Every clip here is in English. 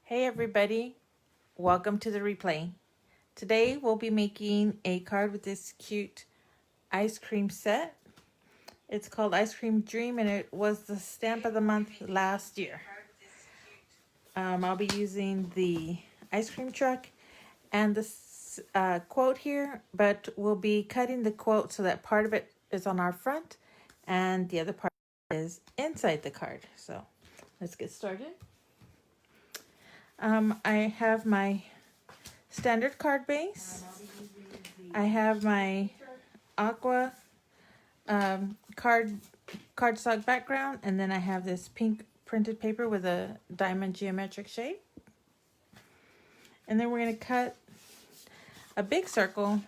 Hey everybody, welcome to the replay. Today we'll be making a card with this cute ice cream set. It's called Ice Cream Dream and it was the stamp of the month last year. I'll be using the ice cream truck and this quote here, but we'll be cutting the quote so that part of it is on our front and the other part is inside the card. So let's get started. I have my standard card base. I have my aqua cardstock background, and then I have this pink printed paper with a diamond geometric shape. And then we're going to cut a big circle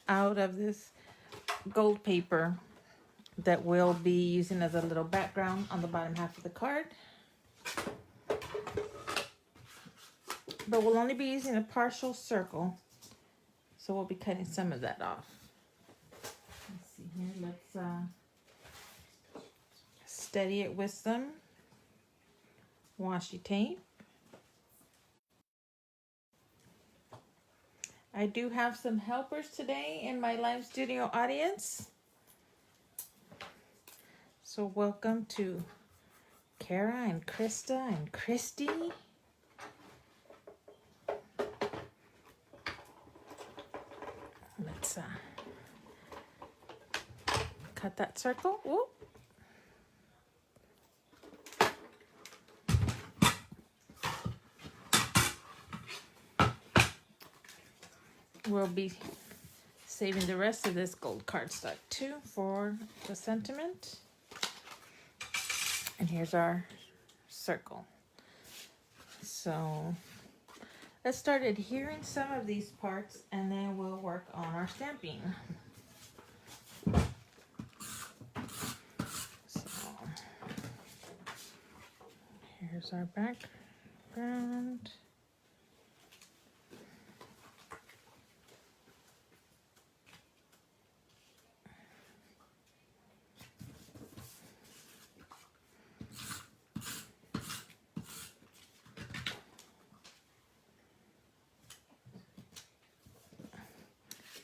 out of this gold paper that we'll be using as a little background on the bottom half of the card. But we'll only be using a partial circle, so we'll be cutting some of that off. Let's see here, let's steady it with some washi tape. I do have some helpers today in my live studio audience. So welcome to Kara and Krista and Christy. Let's cut that circle. Whoop. We'll be saving the rest of this gold cardstock too for the sentiment. And here's our circle. So let's start adhering some of these parts and then we'll work on our stamping. So here's our background.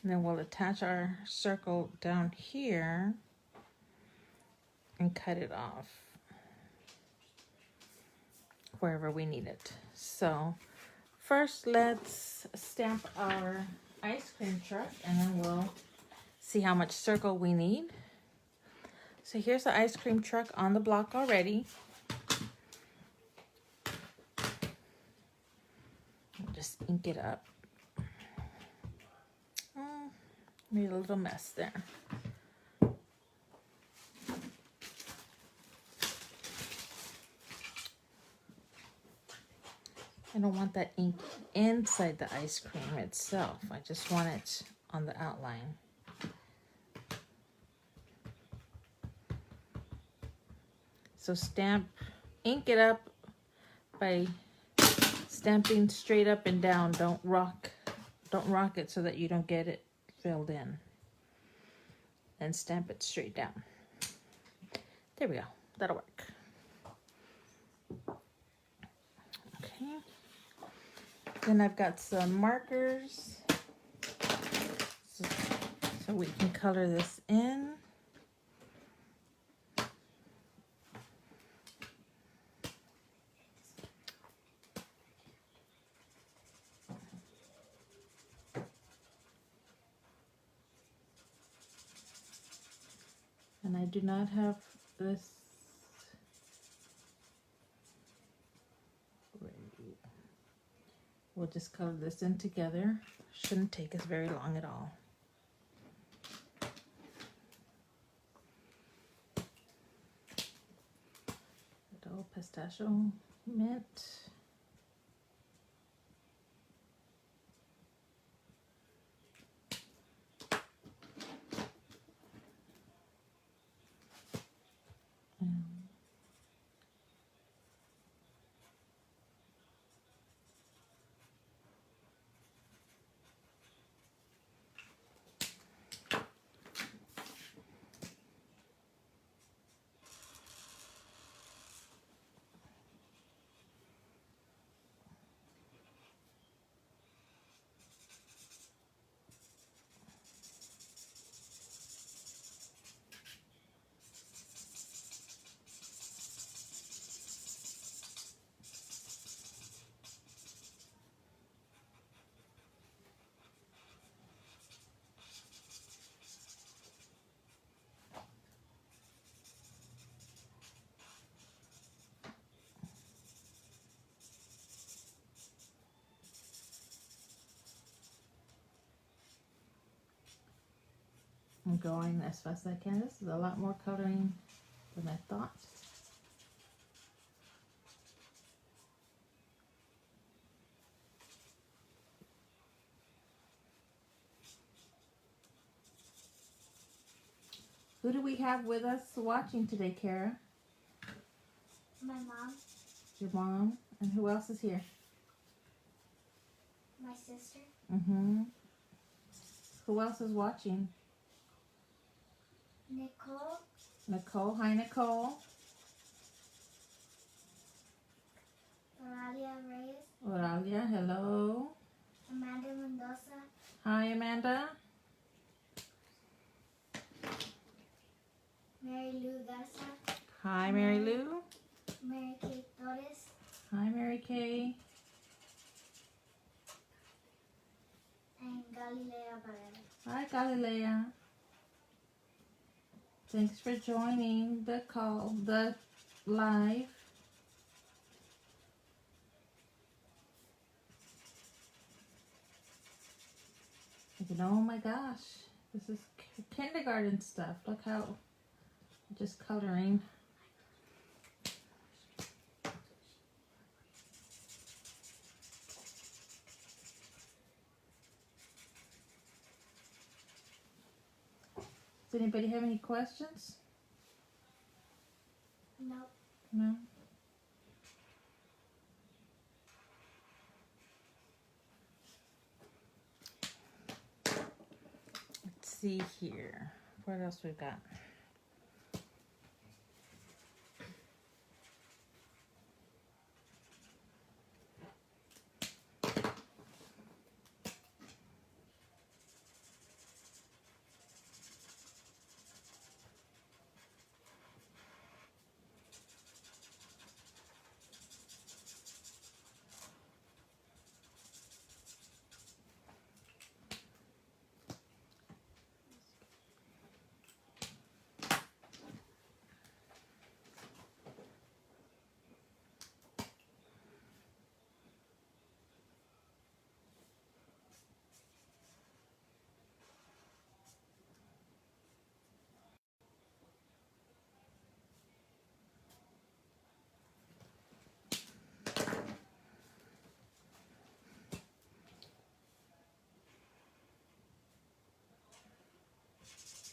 And then we'll attach our circle down here and cut it off wherever we need it. So first let's stamp our ice cream truck and then we'll see how much circle we need. So here's the ice cream truck on the block already. I'll just ink it up. Made a little mess there. I don't want that ink inside the ice cream itself. I just want it on the outline. So ink it up by stamping straight up and down. Don't rock it so that you don't get it filled in. And stamp it straight down. There we go. That'll work. Okay. Then I've got some markers so we can color this in. And I do not have this ready. We'll just color this in together. Shouldn't take us very long at all. Little pistachio mint. I'm going as fast as I can. This is a lot more coloring than I thought. Who do we have with us watching today, Kara? My mom. Your mom. And who else is here? My sister. Mm-hmm. Who else is watching? Nicole. Nicole. Hi, Nicole. Oralia Reyes. Oralia, hello. Amanda Mendoza. Hi, Amanda. Mary Lou Garza. Hi, Mary Lou. Mary Kay Torres. Hi, Mary Kay. And Galilea Barrera. Hi, Galilea. Thanks for joining the call, the live. Thinking, oh my gosh, this is kindergarten stuff. Look how just coloring. Does anybody have any questions? Nope. No? Let's see here. What else we got?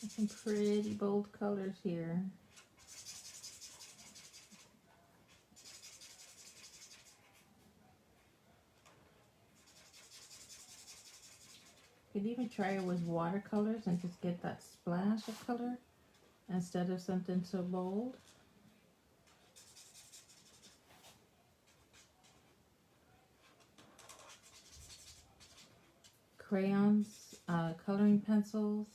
Some pretty bold colors here. You could even try it with watercolors and just get that splash of color instead of something so bold. Crayons, coloring pencils.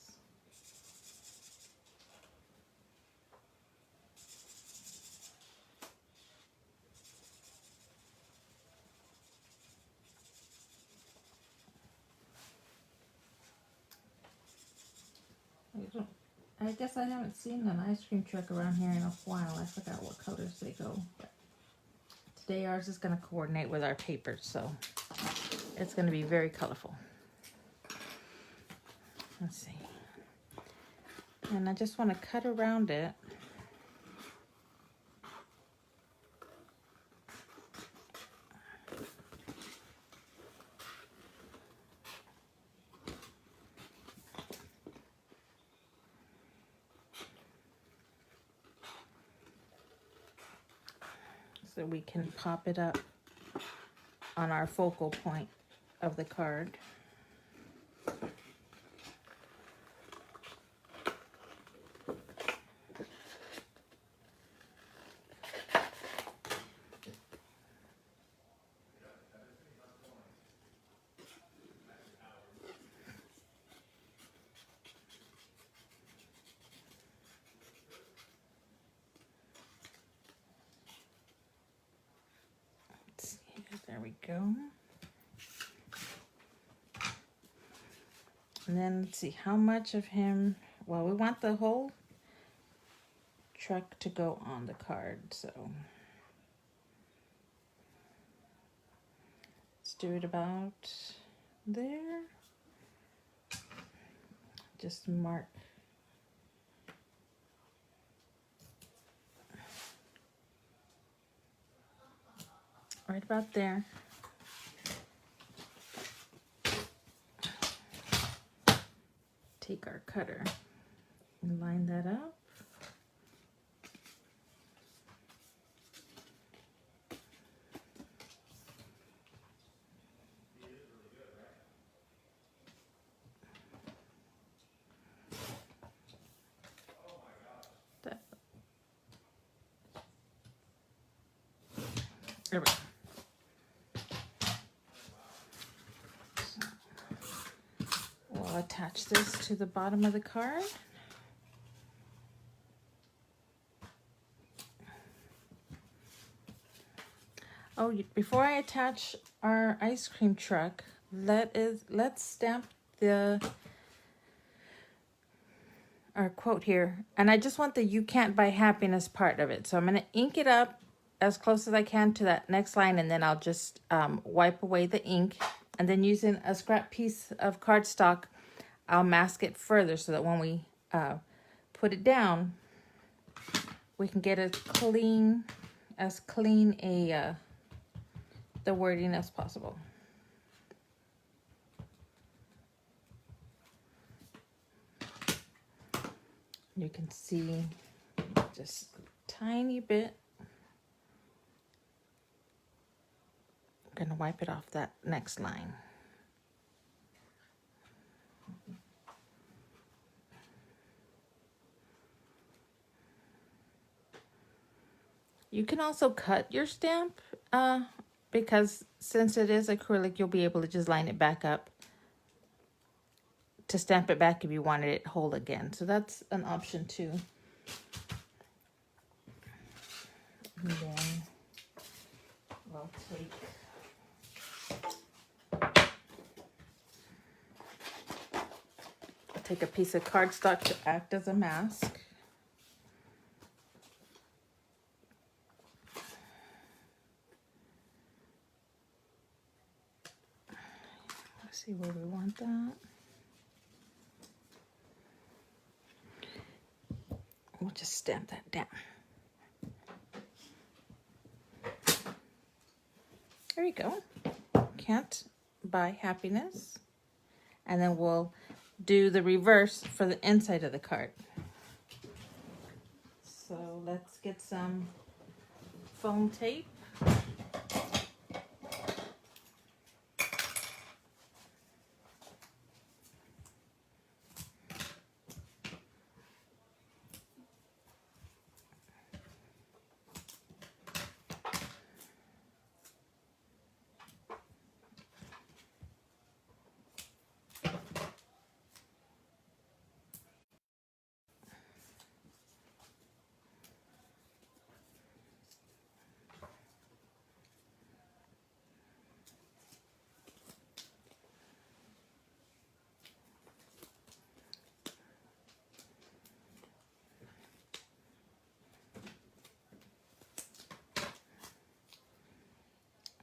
I guess I haven't seen an ice cream truck around here in a while. I forgot what colors they go. But today ours is going to coordinate with our papers, so it's going to be very colorful. Let's see. And I just want to cut around it. So we can pop it up on our focal point of the card. Let's see, there we go. And then let's see how much of him, well, we want the whole truck to go on the card, so let's do it about there. Just mark right about there. Take our cutter and line that up. That- There we go. We'll attach this to the bottom of the card. Oh, before I attach our ice cream truck, let's stamp our quote here. And I just want the "you can't buy happiness" part of it. So I'm going to ink it up as close as I can to that next line, and then I'll just wipe away the ink. And then using a scrap piece of cardstock, I'll mask it further so that when we put it down, we can get as clean the wording as possible. You can see just a tiny bit. I'm gonna wipe it off that next line. You can also cut your stamp because since it is acrylic, you'll be able to just line it back up to stamp it back if you wanted it whole again. So that's an option too. And then we'll take a piece of cardstock to act as a mask. Let's see where we want that. We'll just stamp that down. There you go. Can't buy happiness. And then we'll do the reverse for the inside of the card. So let's get some foam tape.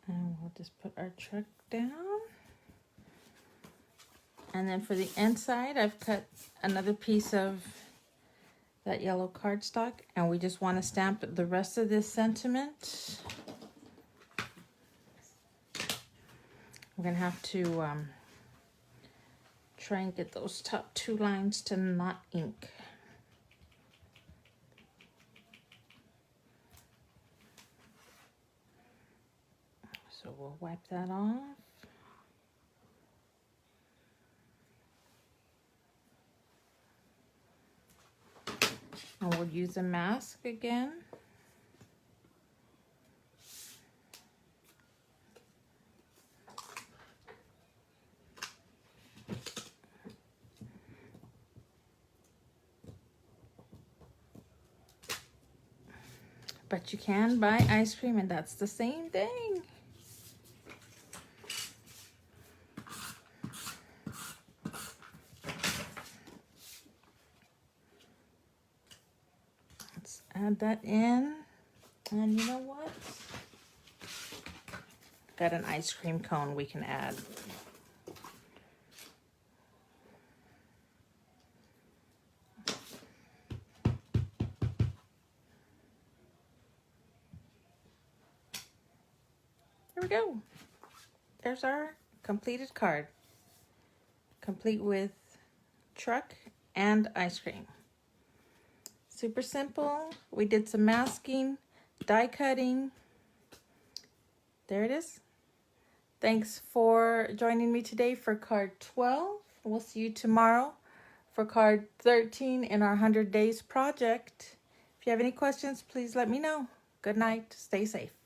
And we'll just put our truck down. And then for the inside, I've cut another piece of that yellow cardstock, and we just want to stamp the rest of this sentiment. We're gonna have to try and get those top two lines to not ink. So we'll wipe that off. And we'll use a mask again. But you can buy ice cream, and that's the same thing. Let's add that in. And you know what? Got an ice cream cone we can add. we go. There's our completed card. Complete with truck and ice cream. Super simple. We did some masking, die cutting. There it is. Thanks for joining me today for card 12. We'll see you tomorrow for card 13 in our 100 days project. If you have any questions, please let me know. Good night. Stay safe.